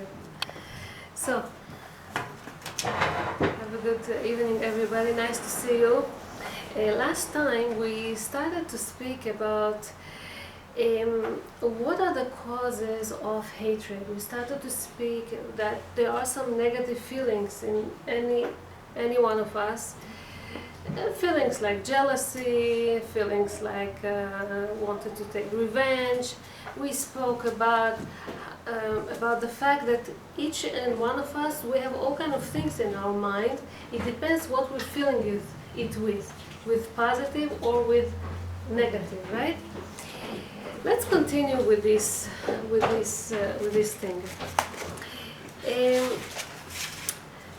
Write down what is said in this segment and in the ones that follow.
here. So, have a good evening, everybody. Nice to see you. Last time we started to speak about what are the causes of hatred. We started to speak that there are some negative feelings in any one of us. Feelings like jealousy, feelings like wanted to take revenge. We spoke about the fact that each and one of us, we have all kind of things in our mind. It depends what we're feeling it with positive or with negative, right? Let's continue with this thing.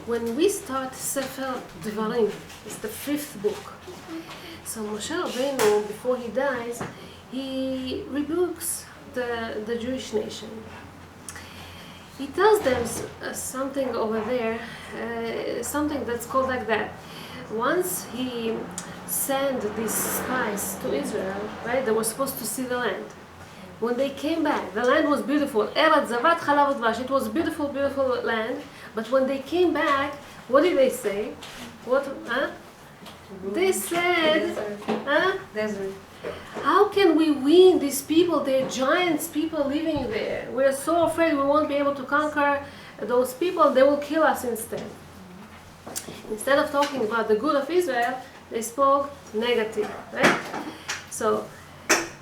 When we start Sefer Devarim, it's the 5th book. So Moshe Rabbeinu, before he dies, he rebukes the Jewish nation. He tells them something over there, something that's called like that. Once he sent these spies to Israel, right? They were supposed to see the land. When they came back, the land was beautiful. Eretz Zavat Chalav Udvash. It was a beautiful, beautiful land. But when they came back, what did they say? What? They said, Desert. how can we win these people? They're giants, people living there. We're so afraid we won't be able to conquer those people. They will kill us instead. Instead of talking about the good of Israel, they spoke negative, right? So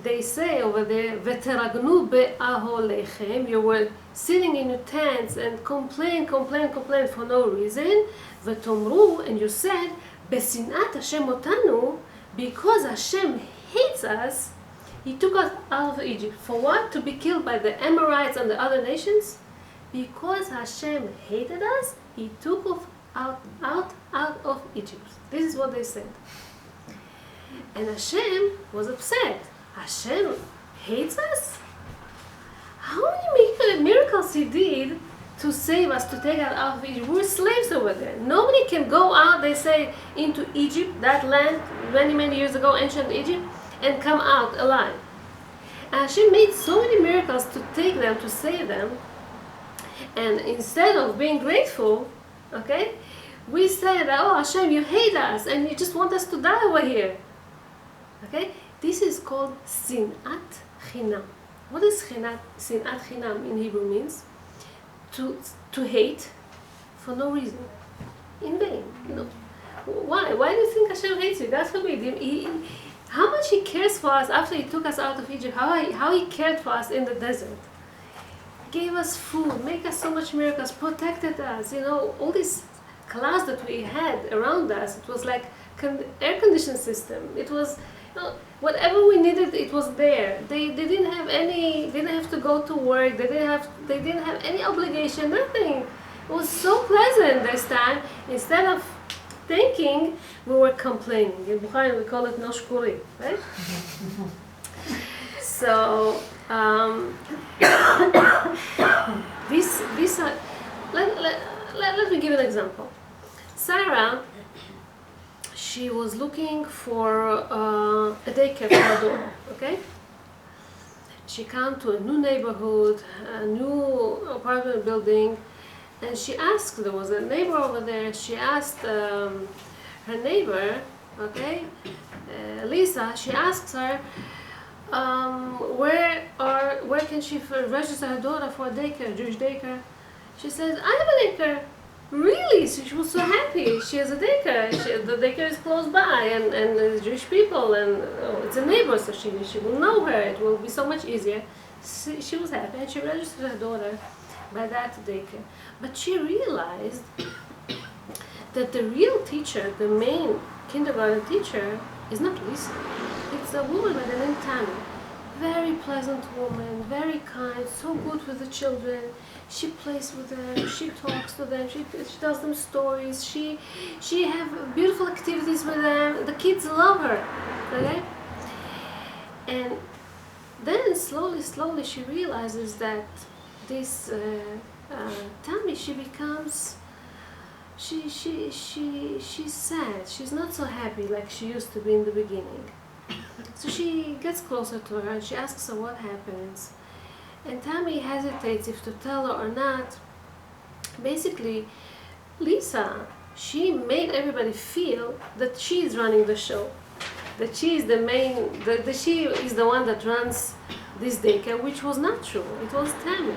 they say over there, "Veteragnu be'aholechem." You were sitting in your tents and complain for no reason. Vetomru, and you said, "Besinat Hashem otanu," because Hashem hates us. He took us out of Egypt. For what? To be killed by the Amorites and the other nations? Because Hashem hated us, He took us out of Egypt. This is what they said. And Hashem was upset. Hashem hates us? How many miracles He did to save us, to take us out of Egypt? We're slaves over there. Nobody can go out, they say, into Egypt, that land, many years ago, ancient Egypt, and come out alive. And Hashem made so many miracles to take them, to save them. And instead of being grateful, okay, we said, oh Hashem, you hate us and you just want us to die over here. Okay, this is called sinat chinam. What does sinat chinam in Hebrew means? To hate for no reason, in vain. You know, why? Why do you think Hashem hates you? God forbid. How much He cares for us after He took us out of Egypt? How He cared for us in the desert. Gave us food, make us so much miracles, protected us. You know, all these clouds that we had around us, it was like air conditioned system. It was, you know, whatever we needed, it was there. They didn't have to go to work. They didn't have any obligation, nothing. It was so pleasant this time. Instead of thanking, we were complaining. In Bukhari we call it no shkuri, right? So let me give an example. Sarah, she was looking for a daycare for her daughter, okay? She came to a new neighborhood, a new apartment building, and she asked, there was a neighbor over there, she asked her neighbor, okay, Lisa, she asked her, where can she register her daughter for a daycare, Jewish daycare? She said, I have a daycare. Really? So she was so happy. She has a daycare. The daycare is close by, and there's Jewish people, and it's a neighbor, so she will know her. It will be so much easier. She was happy, and she registered her daughter by that daycare. But she realized that the real teacher, the main kindergarten teacher, is not Lisa. It's a woman by the name Tammy. Very pleasant woman, very kind, so good with the children. She plays with them, she talks to them, she tells them stories, she have beautiful activities with them. The kids love her, okay? And then slowly she realizes that this Tammy, she's sad. She's not so happy like she used to be in the beginning. So she gets closer to her and she asks her what happens. And Tammy hesitates if to tell her or not. basically, Lisa, she made everybody feel that she is running the show, that she is the main, that she is the one that runs this daycare, which was not true. It was Tammy.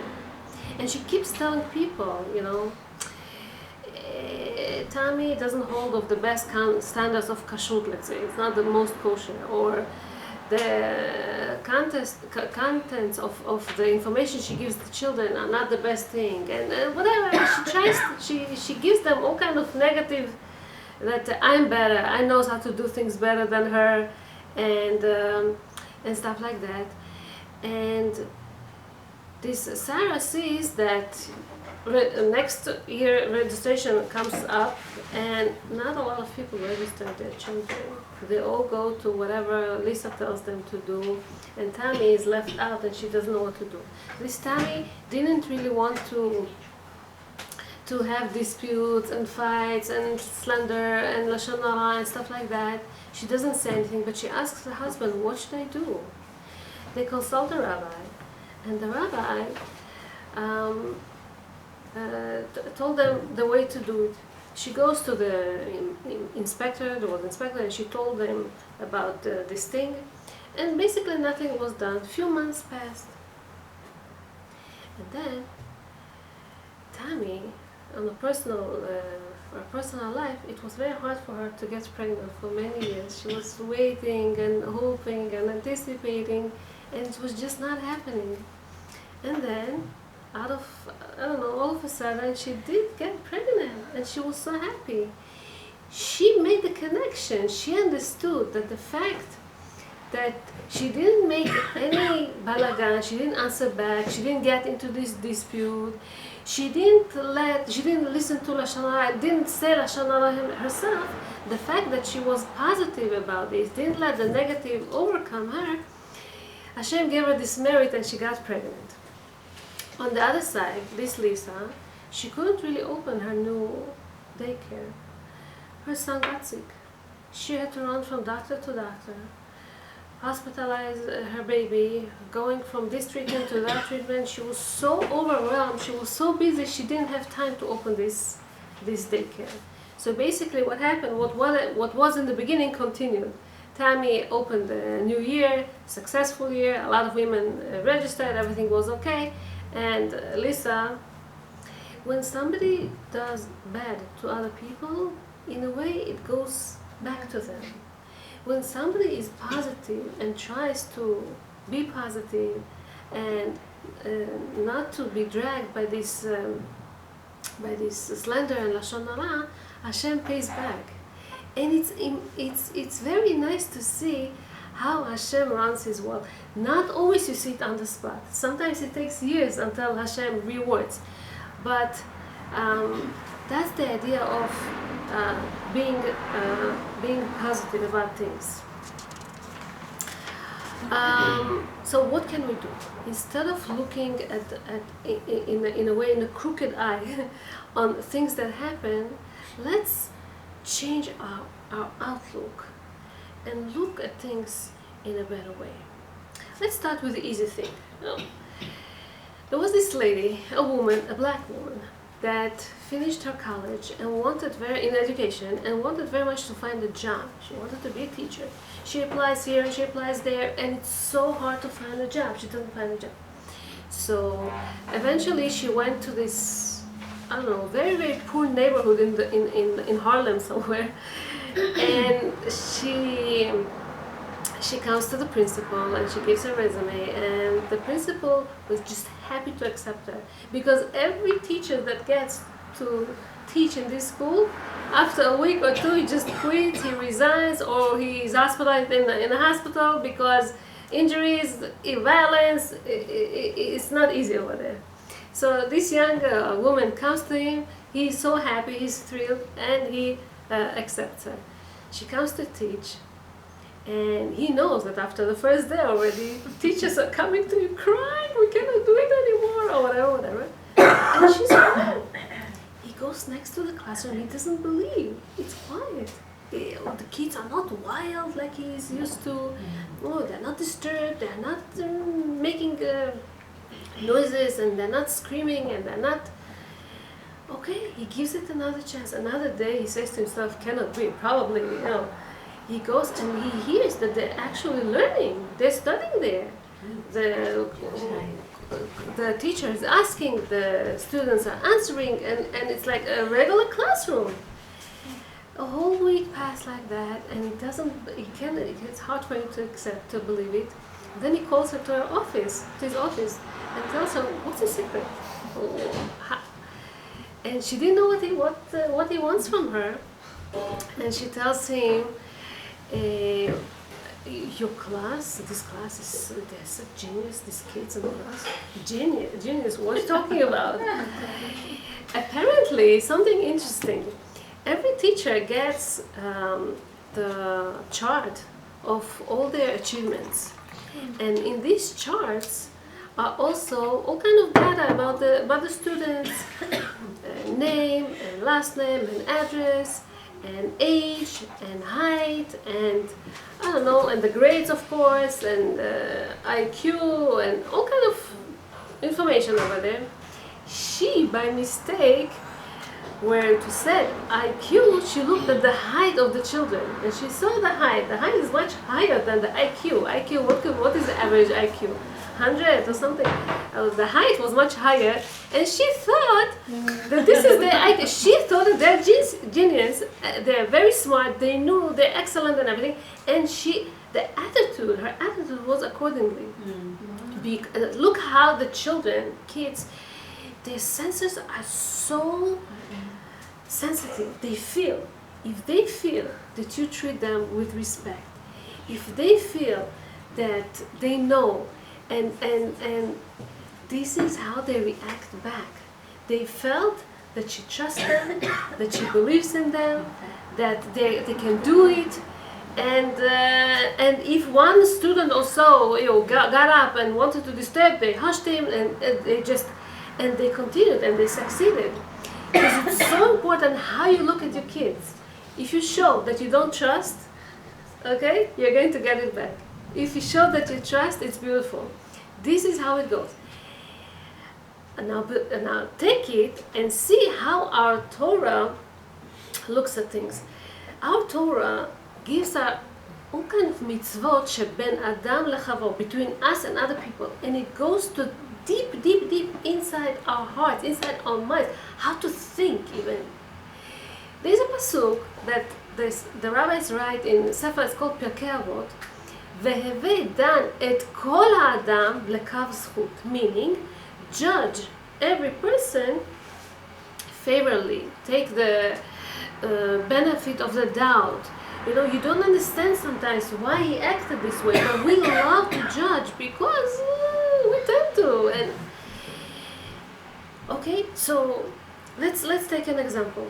And she keeps telling people, Tammy doesn't hold of the best standards of kashrut, let's say. It's not the most kosher. Or the contents of the information she gives the children are not the best thing. And whatever, she gives them all kind of negative, that I'm better, I know how to do things better than her, and stuff like that. And this Sarah sees that next year registration comes up, and not a lot of people register their children. They all go to whatever Lisa tells them to do, and Tammy is left out, and she doesn't know what to do. This Tammy didn't really want to have disputes and fights and slander and lashon hara and stuff like that. She doesn't say anything, but she asks her husband, what should I do? They consult the rabbi, and the rabbi told them the way to do it. She goes to the inspector, the ward inspector, and she told them about this thing, and basically nothing was done. A few months passed, and then Tammy, on a personal life, it was very hard for her to get pregnant for many years. She was waiting and hoping and anticipating, and it was just not happening. And then, out of, I don't know, all of a sudden, she did get pregnant, and she was so happy. She made the connection. She understood that the fact that she didn't make any balagan, she didn't answer back, she didn't get into this dispute, she didn't listen to lashon hara, didn't say lashon hara herself. The fact that she was positive about this, didn't let the negative overcome her, Hashem gave her this merit, and she got pregnant. On the other side, this Lisa, she couldn't really open her new daycare. Her son got sick. She had to run from doctor to doctor, hospitalize her baby, going from this treatment to that treatment. She was so overwhelmed, she was so busy, she didn't have time to open this daycare. So basically what happened, what was in the beginning continued. Tammy opened the new year, successful year, a lot of women registered, everything was okay. And Lisa, when somebody does bad to other people, in a way it goes back to them. When somebody is positive and tries to be positive and not to be dragged by this slander and lashon hara, Hashem pays back. And it's very nice to see how Hashem runs His world. Not always you see it on the spot. Sometimes it takes years until Hashem rewards. But that's the idea of being positive about things. So what can we do? Instead of looking in a way, in a crooked eye on things that happen, let's change our outlook and look at things in a better way. Let's start with the easy thing. There was this lady, a woman, a black woman, that finished her college and wanted in education and wanted very much to find a job. She wanted to be a teacher. She applies here, she applies there, and it's so hard to find a job. She doesn't find a job. So eventually she went to this, I don't know, very, very poor neighborhood in Harlem somewhere, and she comes to the principal and she gives her resume, and the principal was just happy to accept her, because every teacher that gets to teach in this school, after a week or two he just quits, he resigns, or he's hospitalized in a hospital because injuries, violence, it's not easy over there. So this young woman comes to him, he's so happy, he's thrilled, and he accepts her. She comes to teach, and he knows that after the first day already, teachers are coming to him crying, we cannot do it anymore, or whatever. And she's crying. He goes next to the classroom, he doesn't believe, it's quiet. The kids are not wild like he's used to. Oh, they're not disturbed, they're not making noises, and they're not screaming, and they're not... Okay, he gives it another chance. Another day, he says to himself, cannot be, probably, He goes and he hears that they're actually learning. They're studying there. The teacher is asking, the students are answering, and it's like a regular classroom. A whole week passed like that, and it's hard for him to accept, to believe it. Then he calls her to his office, and tells her, what's the secret? And she didn't know what he wants from her. And she tells him, your class, this class is, there's a genius, these kids in the class. Genius, what are you talking about? Apparently, something interesting. Every teacher gets the chart of all their achievements. And in these charts are also all kind of data about the students, name and last name and address and age and height and I don't know, and the grades of course, and IQ and all kind of information over there. She, by mistake, where it said IQ, she looked at the height of the children and she saw the height. The height is much higher than the IQ. What is the average IQ? 100 or something. The height was much higher, and she thought that this is their IQ. She thought that they're genius, they're very smart, they knew, they're excellent and everything, and her attitude was accordingly. Look how the kids, their senses are so sensitive. They feel. If they feel that you treat them with respect, if they feel that they know, and this is how they react back. They felt that she trusts them, that she believes in them, that they can do it, and if one student or so got up and wanted to disturb, they hushed him, and they continued and they succeeded. Because it's so important how you look at your kids. If you show that you don't trust, okay, you're going to get it back. If you show that you trust, it's beautiful. This is how it goes. And now take it and see how our Torah looks at things. Our Torah gives us all kind of mitzvot sheben adam lechavor, between us and other people, and it goes to deep inside our hearts, inside our minds, how to think even. There's a pasuk that the rabbis write in Sefer, it's called Pirkei Avot, Veheve dan et kol ha'adam lekav zchut, meaning judge every person favorably, take the benefit of the doubt. You don't understand sometimes why he acted this way, but we love to judge because we tend to. And okay, so let's take an example.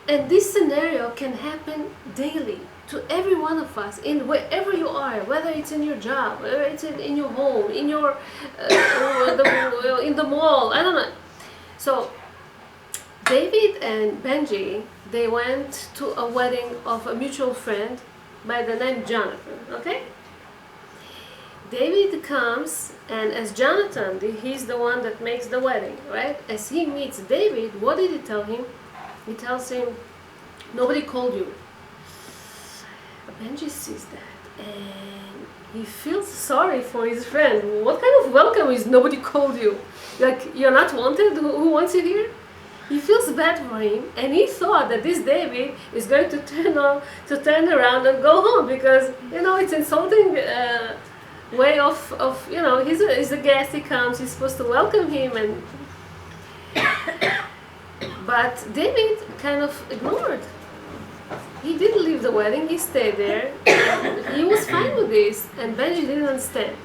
And this scenario can happen daily to every one of us, in wherever you are, whether it's in your job, whether it's in your home, in your in the mall, I don't know. So David and Benji, they went to a wedding of a mutual friend by the name Jonathan, okay? David comes, and as Jonathan, he's the one that makes the wedding, right? As he meets David, what did he tell him? He tells him, nobody called you. Benji sees that, and he feels sorry for his friend. What kind of welcome is nobody called you? Like, you're not wanted? Who wants you here? He feels bad for him, and he thought that this David is going to turn around and go home, because it's insulting way of he's a guest. He comes, he's supposed to welcome him, but David kind of ignored. He didn't leave the wedding. He stayed there. He was fine with this, and Benji didn't understand.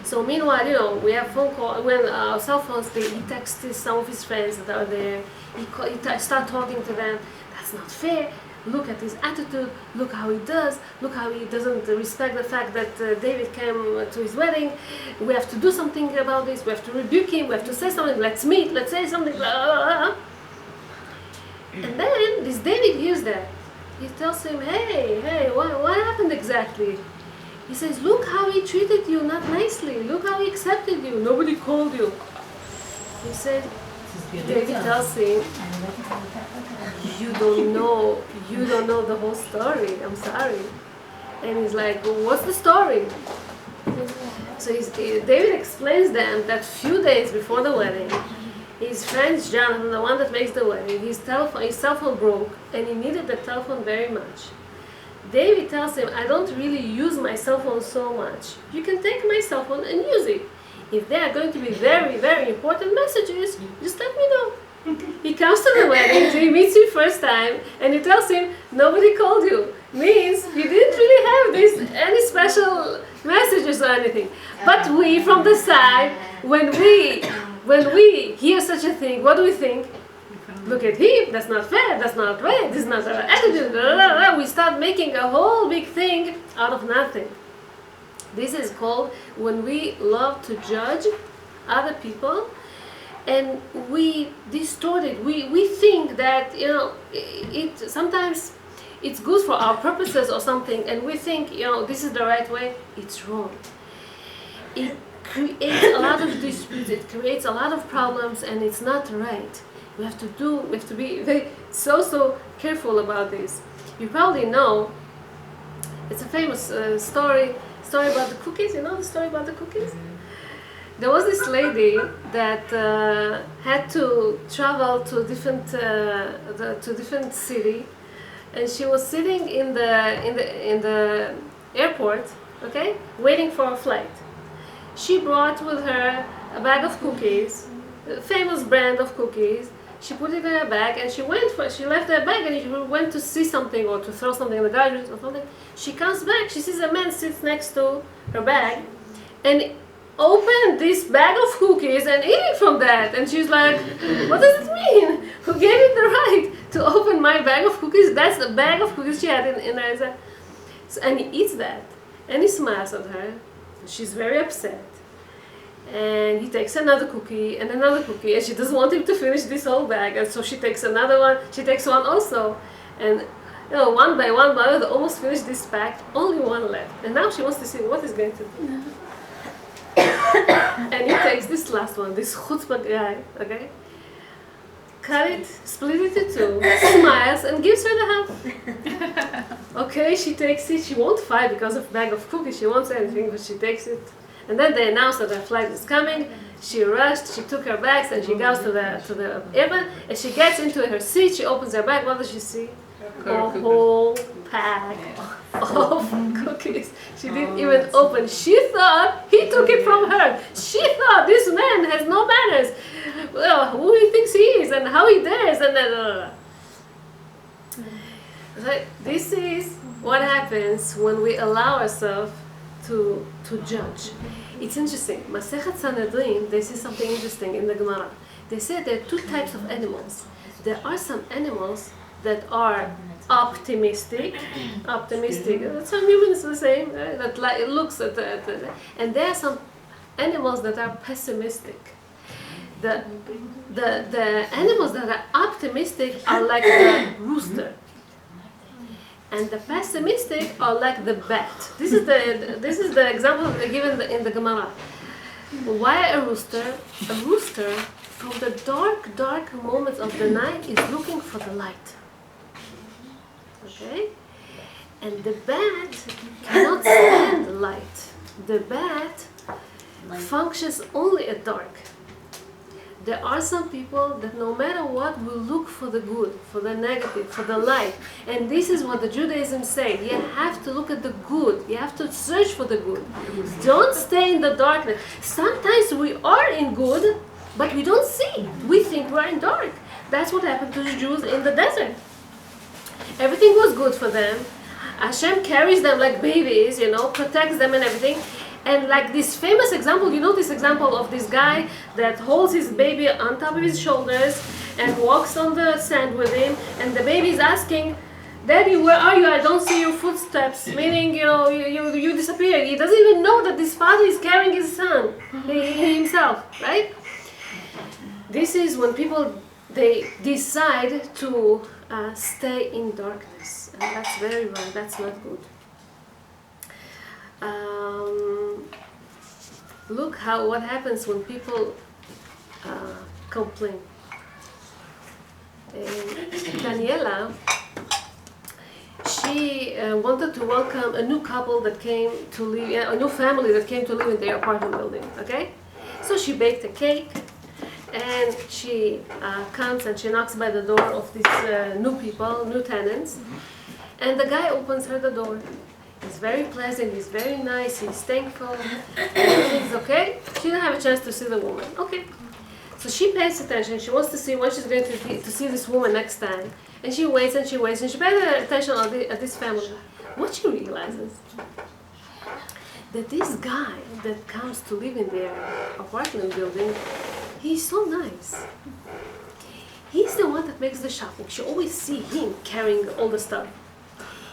So meanwhile, we have phone call. When our cell phones, he texts some of his friends that are there. He start talking to them. That's not fair. Look at his attitude. Look how he does. Look how he doesn't respect the fact that David came to his wedding. We have to do something about this. We have to rebuke him. We have to say something. Let's meet. Let's say something. Blah, blah, blah. And then this David hears that. He tells him, hey, what happened exactly? He says, look how he treated you, not nicely. Look how he accepted you. Nobody called you. He said, David tells him, you don't know the whole story, I'm sorry. And he's like, well, what's the story? So David explains them that few days before the wedding, his friend Jonathan, the one that makes the wedding, his cell phone broke and he needed the telephone very much. David tells him, I don't really use my cell phone so much. You can take my cell phone and use it. If there are going to be very, very important messages, just let me know. He comes to the wedding, so he meets you first time, and he tells him, nobody called you. Means you didn't really have any special messages or anything. But we, from the side, when we hear such a thing, what do we think? Look at him, that's not fair, that's not right, this is not our attitude, blah, blah, blah. We start making a whole big thing out of nothing. This is called when we love to judge other people and we distort it. We think that, it sometimes it's good for our purposes or something, and we think, this is the right way. It's wrong. It creates a lot of disputes, it creates a lot of problems, and it's not right. We have to be very, so careful about this. You probably know, it's a famous story about the cookies. You know the story about the cookies? Mm-hmm. There was this lady that had to travel to different city, and she was sitting in the airport, okay, waiting for a flight. She brought with her a bag of cookies, a famous brand of cookies. She put it in her bag and she left her bag and she went to see something or to throw something in the garbage or something. She comes back, she sees a man sits next to her bag and opened this bag of cookies and eating from that. And she's like, what does it mean? Who gave it the right to open my bag of cookies? That's the bag of cookies she had in her. And he eats that and he smiles at her. She's very upset. And he takes another cookie, and she doesn't want him to finish this whole bag, and so she takes another one, she takes one also, and one by one, they almost finished this pack, only one left, and now she wants to see what he's going to do. And he takes this last one, this chutzpah guy, okay, cut it, split it in two, smiles, and gives her the half. Okay, she takes it, she won't fight because of bag of cookies, she won't say anything, but she takes it. And then they announced that her flight is coming. She rushed, she took her bags and she goes to the airplane and she gets into her seat, she opens her bag, what does she see? A whole pack of cookies. She didn't even open. She thought he took it from her. She thought this man has no manners. Well, who he thinks he is and how he dares and then this is what happens when we allow ourselves to judge. It's interesting. Masechet Sanhedrin, they say something interesting in the Gemara. They say there are two types of animals. There are some animals that are optimistic. Some humans are the same. Right? That it looks at and there are some animals that are pessimistic. The animals that are optimistic are like the rooster. And the pessimistic are like the bat. This is the example given in the Gemara. Why a rooster? A rooster, from the dark moments of the night, is looking for the light. Okay? And the bat cannot stand the light. The bat functions only at dark. There are some people that no matter what will look for the good, for the negative, for the light. And this is what the Judaism say. You have to look at the good. You have to search for the good. Don't stay in the darkness. Sometimes we are in good, but we don't see. We think we're in dark. That's what happened to the Jews in the desert. Everything was good for them. Hashem carries them like babies, protects them and everything. And like this famous example, this example of this guy that holds his baby on top of his shoulders and walks on the sand with him, and the baby is asking, Daddy, where are you? I don't see your footsteps. Meaning, you disappeared. He doesn't even know that this father is carrying his son, himself, right? This is when people, they decide to stay in darkness. And that's very wrong. That's not good. Look what happens when people complain. Daniela, she wanted to welcome a new couple that came to live, a new family that came to live in their apartment building, okay? So she baked a cake, and she comes and she knocks by the door of these new people, new tenants, and the guy opens her the door. He's very pleasant, he's very nice, he's thankful, everything's okay. She didn't have a chance to see the woman, okay. So she pays attention, she wants to see when she's going to see this woman next time. And she waits and she waits and she pays attention at this family. What she realizes, that this guy that comes to live in their apartment building, he's so nice. He's the one that makes the shopping. She always see him carrying all the stuff.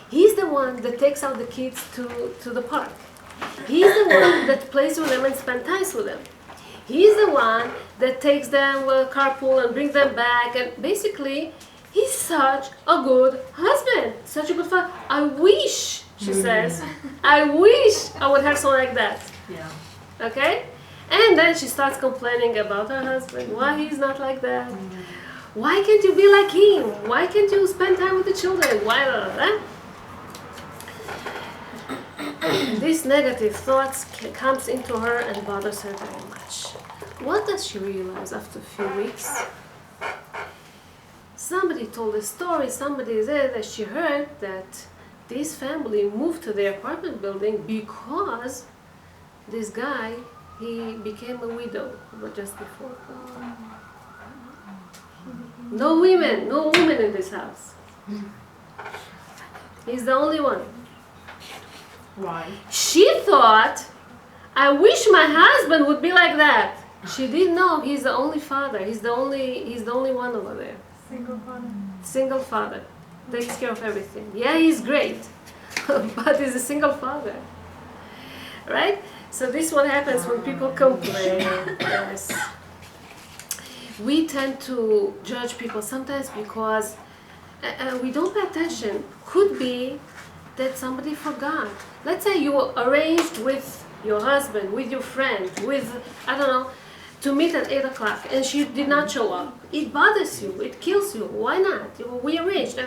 He's the one that takes out the kids to the park. He's the one that plays with them and spends time with them. He's the one that takes them carpool and brings them back, and basically he's such a good husband, such a good father. I wish, she says, I wish I would have someone like that. Yeah. Okay? And then she starts complaining about her husband, why he's not like that. Why can't you be like him? Why can't you spend time with the children? Why not? These negative thoughts comes into her and bothers her very much. What does she realize after a few weeks? Somebody told a story, somebody said that she heard that this family moved to their apartment building because this guy, he became a widow just before. No women in this house. He's the only one. Why? She thought, I wish my husband would be like that. She didn't know he's the only father. He's the only one over there. Single father. Single father. Takes care of everything. Yeah, he's great. But he's a single father. Right? So this is what happens when people complain. Yes. We tend to judge people sometimes because we don't pay attention. Could be that somebody forgot. Let's say you arranged with your husband, with your friend, with, I don't know, to meet at 8 o'clock and she did not show up. It bothers you, it kills you. Why not? We arranged.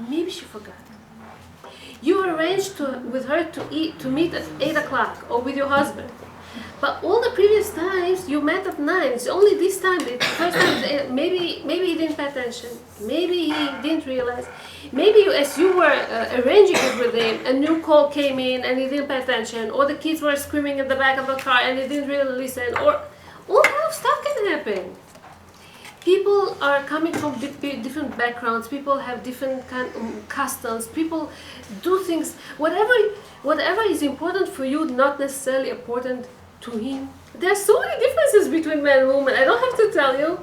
Maybe she forgot. You arranged with her to meet at 8 o'clock or with your husband. But all the previous times you met at 9. It's only this time, the first time, maybe he didn't pay attention. Maybe he didn't realize. Maybe as you were arranging it with him, a new call came in and he didn't pay attention. Or the kids were screaming in the back of the car and he didn't really listen. Or all kind of stuff can happen. People are coming from different backgrounds. People have different customs. People do things. Whatever is important for you, not necessarily important to him. There are so many differences between men and women. I don't have to tell you.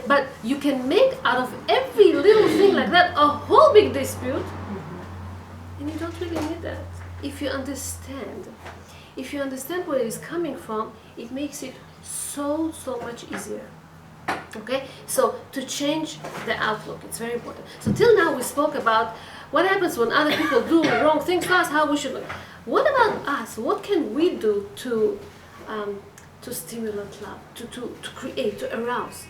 But you can make out of every little thing like that a whole big dispute. And you don't really need that. If you understand where it is coming from, it makes it so much easier. Okay? So to change the outlook, it's very important. So till now we spoke about what happens when other people do wrong things to us, how we should look. What about us? What can we do to stimulate love, to create, to arouse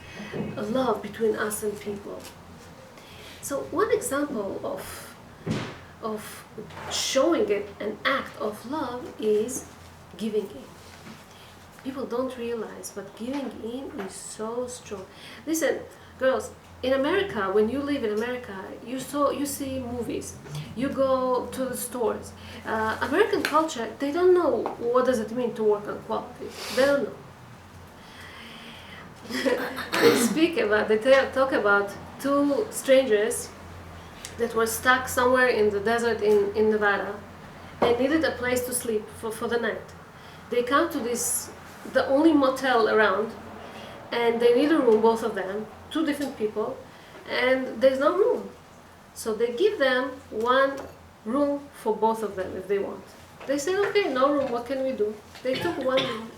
a love between us and people? So one example of showing it an act of love is giving in. People don't realize, but giving in is so strong. Listen, girls, in America, when you live in America, you see movies, you go to the stores. American culture, they don't know what does it mean to work on quality. They don't know. They talk about two strangers that were stuck somewhere in the desert in Nevada and needed a place to sleep for the night. They come to the only motel around, and they need a room, both of them, two different people, and there's no room. So they give them one room for both of them if they want. They said, okay, no room, what can we do? They took one room.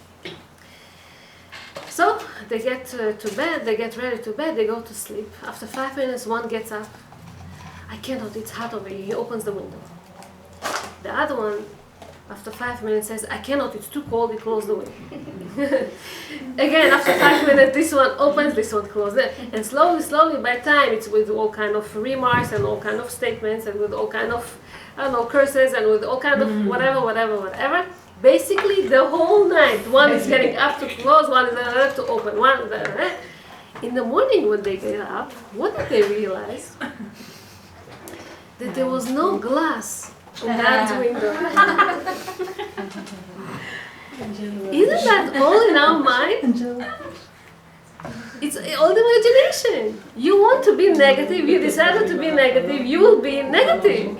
So they get to bed, they get ready to bed, they go to sleep. After 5 minutes, one gets up. I cannot, it's hot over here. He opens the window. The other one After 5 minutes says, I cannot, it's too cold, he closed the window. Again, after 5 minutes, this one opens, this one closes. And slowly, by time, it's with all kind of remarks and all kind of statements and with all kind of, I don't know, curses and with all kind of whatever. Basically, the whole night, one is getting up to close, one is to open, In the morning when they get up, what did they realize? That there was no glass in that window. Isn't that all in our mind? It's all the imagination. You want to be negative, you decided to be negative, you will be negative.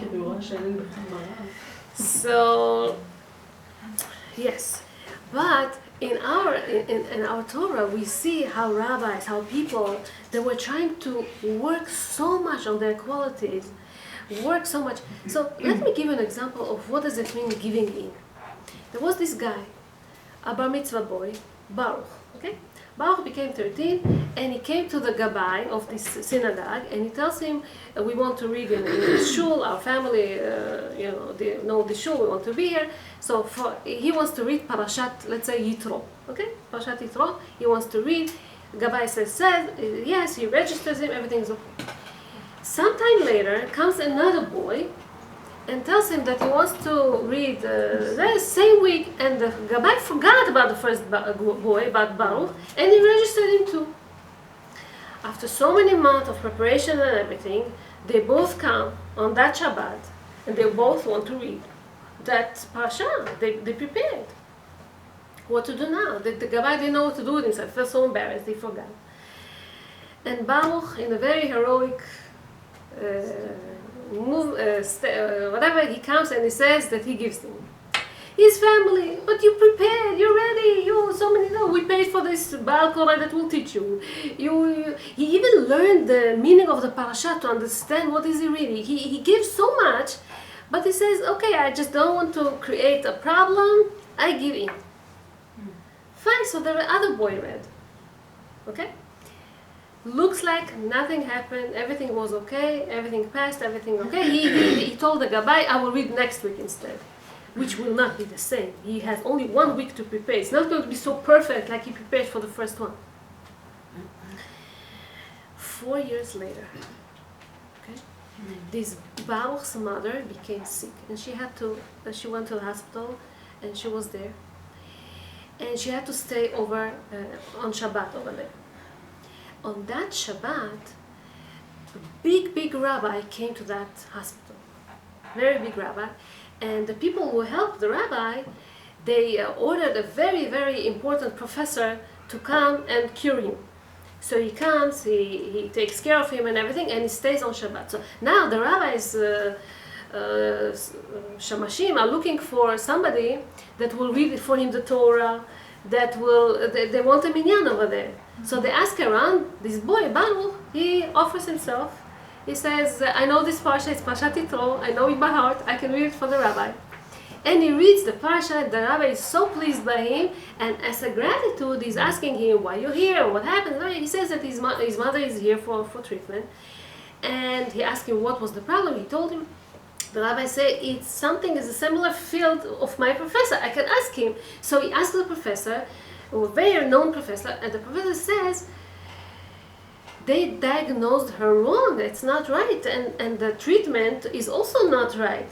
So, yes. But in our Torah, we see how rabbis, how people, they were trying to work so much on their qualities. Work so much. So let me give you an example of what does it mean giving in. There was this guy, a bar mitzvah boy, Baruch. Okay, Baruch became 13, and he came to the gabbai of this synagogue, and he tells him, "We want to read in the shul. Our family, the shul. We want to be here." So he wants to read Parashat, let's say Yitro. Okay, Parashat Yitro. He wants to read. Gabbai says yes. He registers him. Everything's okay. Sometime later comes another boy and tells him that he wants to read the same week, and the Gabbai forgot about the first boy, about Baruch, and he registered him too. After so many months of preparation and everything, they both come on that Shabbat, and they both want to read that parasha. They prepared. What to do now? The Gabbai didn't know what to do with himself. He felt so embarrassed, he forgot. And Baruch, in a very heroic whatever, he comes and he says that he gives them his family. But you prepared, you're ready. We paid for this Baal Korah that will teach you. He even learned the meaning of the parasha to understand what is he reading. He gives so much, but he says, okay, I just don't want to create a problem. I give in. Fine. So the other boy read. Okay. Looks like nothing happened, everything was okay, everything passed, everything okay. He told the Gabbai, I will read next week instead, which will not be the same. He has only 1 week to prepare. It's not going to be so perfect like he prepared for the first one. 4 years later, okay, this Baruch's mother became sick, and she went to the hospital, and she was there, and she had to stay over on Shabbat over there. On that Shabbat, a big rabbi came to that hospital, very big rabbi, and the people who helped the rabbi, they ordered a very important professor to come and cure him. So he comes, he takes care of him and everything, and he stays on Shabbat. So now the rabbis, Shamashim, are looking for somebody that will read for him the Torah, they want a minyan over there. So they ask around, this boy, Baruch, he offers himself. He says, I know this parsha, it's Parashat Yitro, I know it by heart, I can read it for the rabbi. And he reads the parsha, the rabbi is so pleased by him, and as a gratitude, he's asking him, why you're here, what happened? He says that his mother is here for treatment. And he asked him what was the problem. He told him, the rabbi said, it's something is a similar field of my professor, I can ask him. So he asked the professor, a very known professor, and the professor says, they diagnosed her wrong, it's not right, and the treatment is also not right.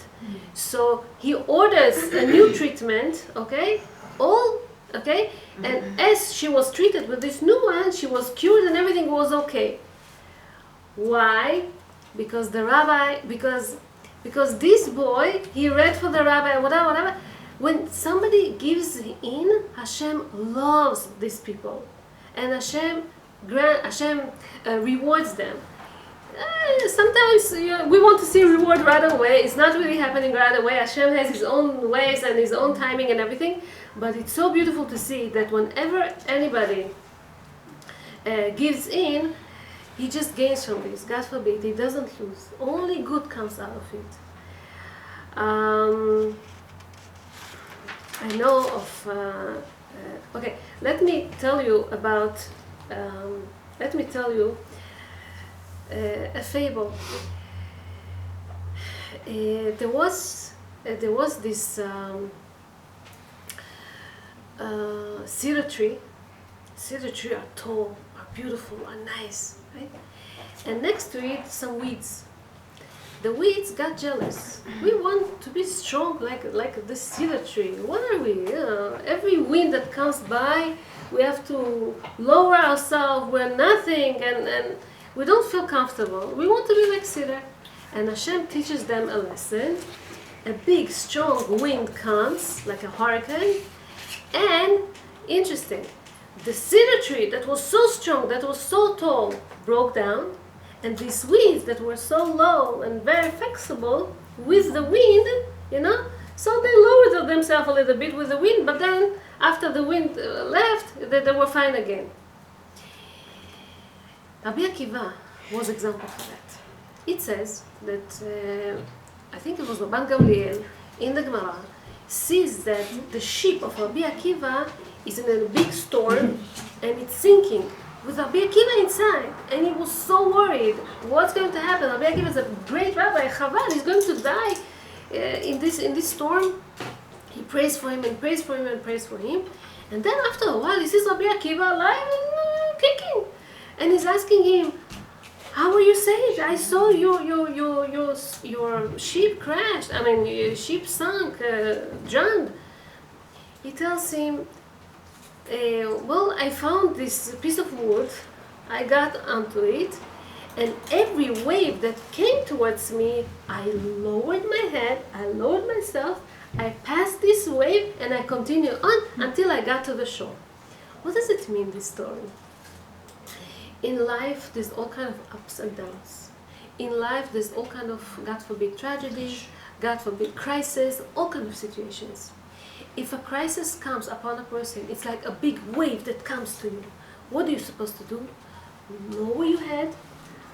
So he orders a new treatment, okay, and as she was treated with this new one, she was cured and everything was okay. Why? Because the rabbi, because this boy, he read for the rabbi, whatever. When somebody gives in, Hashem loves these people, and Hashem rewards them. Sometimes we want to see reward right away. It's not really happening right away. Hashem has His own ways and His own timing and everything. But it's so beautiful to see that whenever anybody gives in, he just gains from this. God forbid, he doesn't lose. Only good comes out of it. I know of. Okay, let me tell you about. A fable. There was this cedar tree. Cedar tree are tall, are beautiful, are nice, right? And next to it, some weeds. The weeds got jealous. We want to be strong like the cedar tree. What are we? Every wind that comes by, we have to lower ourselves. We're nothing, and we don't feel comfortable. We want to be like cedar. And Hashem teaches them a lesson. A big, strong wind comes, like a hurricane. And, interesting, the cedar tree that was so strong, that was so tall, broke down. And these weeds that were so low and very flexible with the wind, so they lowered themselves a little bit with the wind, but then after the wind left, they were fine again. Rabbi Akiva was example for that. It says that, I think it was Rabban Gamliel, in the Gemara, sees that the ship of Rabbi Akiva is in a big storm and it's sinking with Rabbi Akiva inside, and he was so worried. What's going to happen? Rabbi Akiva is a great rabbi. Chaval is going to die in this storm. He prays for him and prays for him and prays for him, and then after a while, he sees Rabbi Akiva alive and kicking, and he's asking him, "How were you saved? I saw your ship crashed. Your ship sunk, drowned." He tells him, well, I found this piece of wood, I got onto it, and every wave that came towards me, I lowered my head, I lowered myself, I passed this wave, and I continued on until I got to the shore. What does it mean, this story? In life, there's all kind of ups and downs. In life, there's all kind of, God forbid, tragedies, God forbid, crisis, all kind of situations. If a crisis comes upon a person, it's like a big wave that comes to you. What are you supposed to do? Lower your head,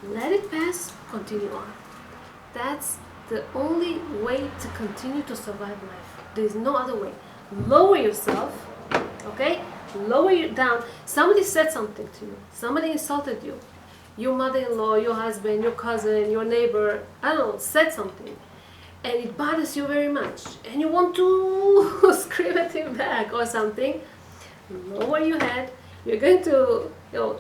let it pass, continue on. That's the only way to continue to survive life. There is no other way. Lower yourself, okay? Lower you down. Somebody said something to you. Somebody insulted you. Your mother-in-law, your husband, your cousin, your neighbor, I don't know, said something. And it bothers you very much, and you want to scream at him back or something. Lower your head. You're going to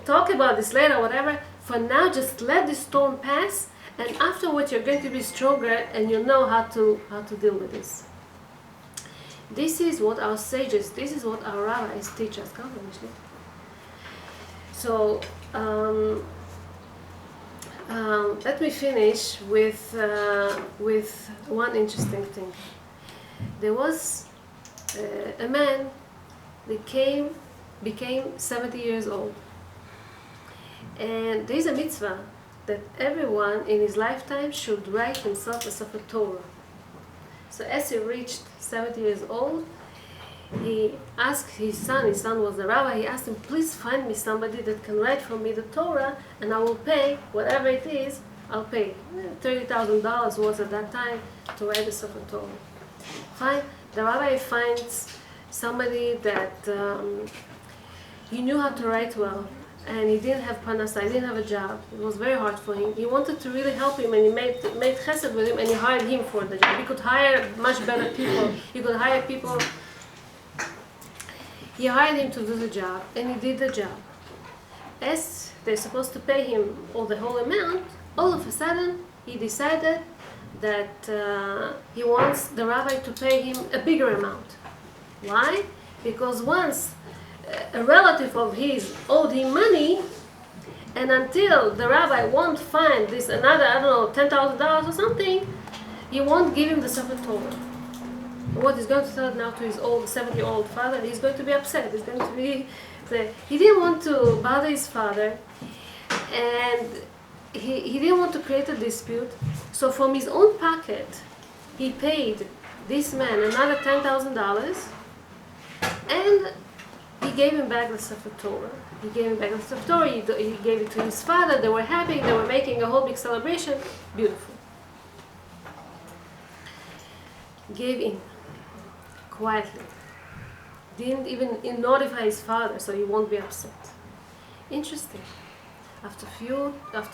talk about this later, whatever. For now, just let the storm pass, and afterwards you're going to be stronger, and you know how to deal with this. This is what our sages, this is what our rabbis teach us. So. Let me finish with one interesting thing. There was a man that became 70 years old. And there is a mitzvah that everyone in his lifetime should write himself a Sefer Torah. So as he reached 70 years old, he asked his son was the rabbi, he asked him, please find me somebody that can write for me the Torah, and I will pay, whatever it is, I'll pay. $30,000 was at that time to write the Sefer Torah. Fine, the rabbi finds somebody that he knew how to write well, and he didn't have parnasa, he didn't have a job. It was very hard for him. He wanted to really help him, and he made chesed with him, and he hired him for the job. He could hire much better people. He could hire people. He hired him to do the job, and he did the job. As they're supposed to pay him the whole amount, all of a sudden, he decided that he wants the rabbi to pay him a bigger amount. Why? Because once a relative of his owed him money, and until the rabbi won't find this another, $10,000 or something, he won't give him the Sefer Torah. What he's going to tell now to his 70-year-old father, he's going to be upset. He's going to be, he didn't want to bother his father, and he didn't want to create a dispute. So from his own pocket, he paid this man another $10,000, and he gave him back the Sefer Torah. He gave him back the Sefer Torah. He gave it to his father. They were happy. They were making a whole big celebration. Beautiful. Gave in. Quietly. Didn't even notify his father, so he won't be upset. Interesting. After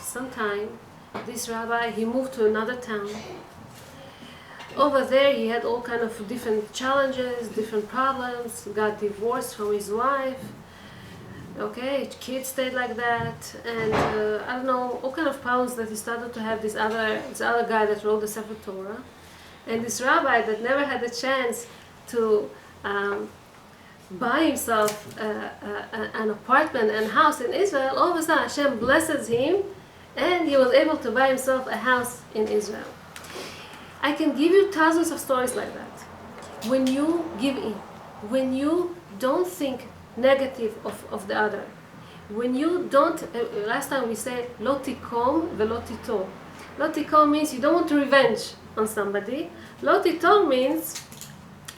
some time, this rabbi, he moved to another town. Over there, he had all kind of different challenges, different problems. Got divorced from his wife. Okay, kids stayed like that, and I don't know, all kind of problems that he started to have. This other guy that wrote the Sefer Torah, and this rabbi that never had a chance to buy himself an apartment and house in Israel. All of a sudden, Hashem blesses him, and he was able to buy himself a house in Israel. I can give you thousands of stories like that. When you give in, when you don't think negative of the other, when you don't, last time we said lo tikom velo titol. Lo tikom means you don't want to revenge on somebody. Lo titol means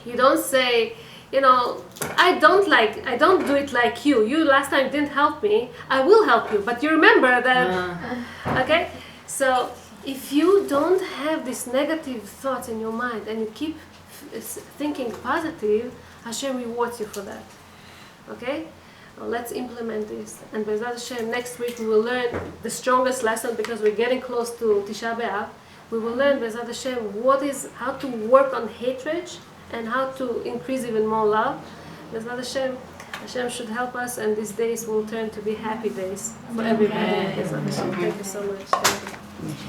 you don't say, you know, I don't do it like you. You last time didn't help me. I will help you, but you remember that. Okay? So if you don't have these negative thoughts in your mind and you keep thinking positive, Hashem rewards you for that. Okay? Well, let's implement this. And B'ezrat Hashem, next week we will learn the strongest lesson because we're getting close to Tisha B'Av. We will learn B'ezrat Hashem how to work on hatred and how to increase even more love. B'ezrat Hashem should help us, and these days will turn to be happy days for everybody. B'ezrat Hashem. Thank you so much. Thank you.